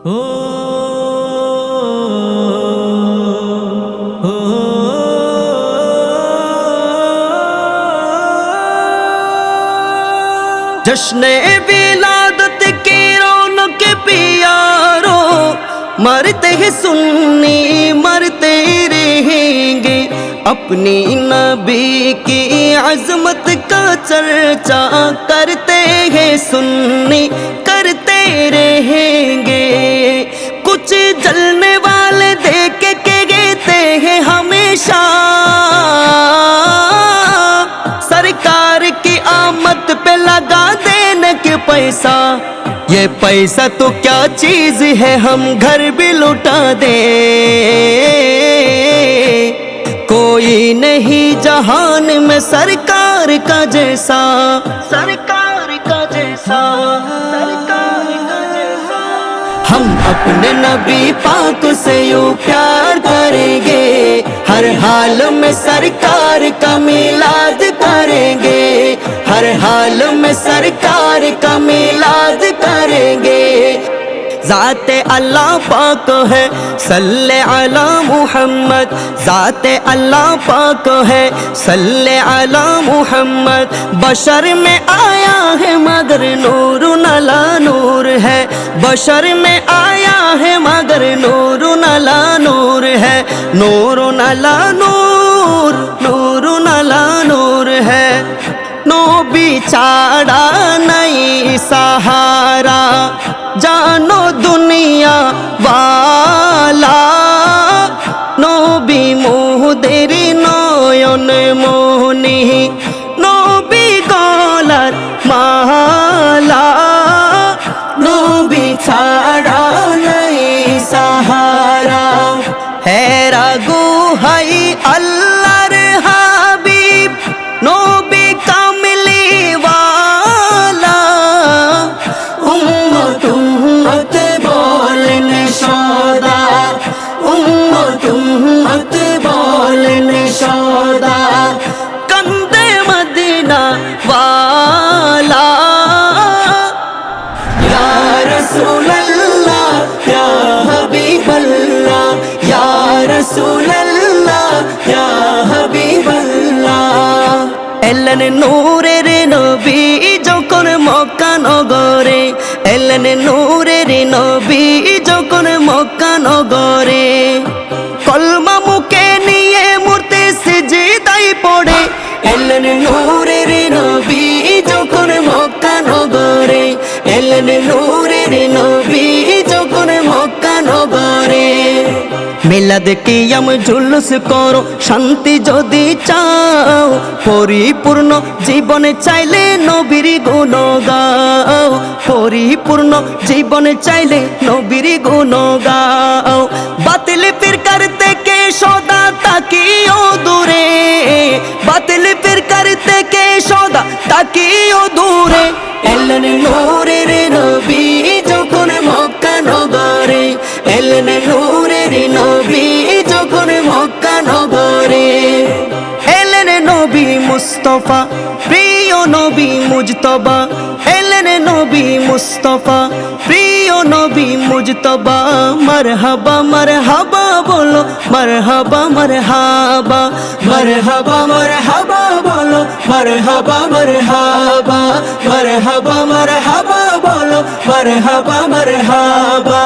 ओ जश्न विलादत की रौनक प्यारो, मरते हैं सुन्नी मरते रहेंगे। अपनी नबी की अजमत का चर्चा करते हैं सुन्नी करते रहेंगे। कुछ जलने वाले देख के कहते हैं हमेशा, सरकार की आमद पे लगा देने के पैसा। ये पैसा तो क्या चीज है, हम घर भी लुटा दे। कोई नहीं जहान में सरकार का जैसा, सरकार का जैसा, सरकार का जैसा। हम अपने नबी पाक से यूं प्यार करेंगे, हर हाल में सरकार का मिलाद करेंगे, हर हाल में सरकार का मिलाद करेंगे। ज़ाते अल्लाह पाक है सल्ले अला मुहम्मद, ज़ाते अल्लाह पाक है सल्ले अला मुहम्मद। बशर में आया है मगर नूर अला नूर है, बशर में आया है मगर नूर अला नूर है। नूर अला नूर, नूर अला नूर है। नबी छाड़ा नहीं सहारा, जानो दुनिया वाला। नबी मुहदेर नयन मोहनी, नबी गलार माला। नबी छाड़ा नहीं सहारा, हेरा गुहाई अल्लाहर हबीब नबी कामिली वाला। उम्मत उम्मत बोलने शोदा, उम्मत उम्मत बोलने शोदा। कंदे मदीना वाला, या रसूल अल्लाह या हबीब अल्लाह, या रसूल अल्लाह या हबीब अल्लाह। एलेन नूरेर नबी যখন মক্কা নগরে, এলেন নূরের নবী যখন মক্কা নগরে। কলমা মুখে নিয়ে মূর্তি সিজদায় পড়ে, এলেন নূরের নবী যখন মক্কা নগরে, এলেন নূরের নবী যখন মক্কা নগরে। মিলাদ কিয়াম জুলুস করো শান্তি যদি চাও, পরিপূর্ণ জীবন চাইলে নবীর গুণ গাও, পরিপূর্ণ জীবন চাইলে নবীর গুণ গাও। বাতিল ফিরকার থেকে সদা তাকিও দূরে, বাতিল ফিরকার থেকে সদা তাকিও দূরে। এলেন নূরের নবী যখন মক্কা নগরে, এলেন নূরের নবী যখন মক্কা নগরে। এলেন নবী মুস্তফা প্রিয় নবী মুজতবা, এলেন নবী মুস্তফা প্রিয় নবী মুজতবা। মারহাবা মারহাবা বলো, মারহাবা মারহাবা, মারহাবা মারহাবা বলো, মারহাবা মারহাবা, মারহাবা মারহাবা বলো, মারহাবা মারহাবা।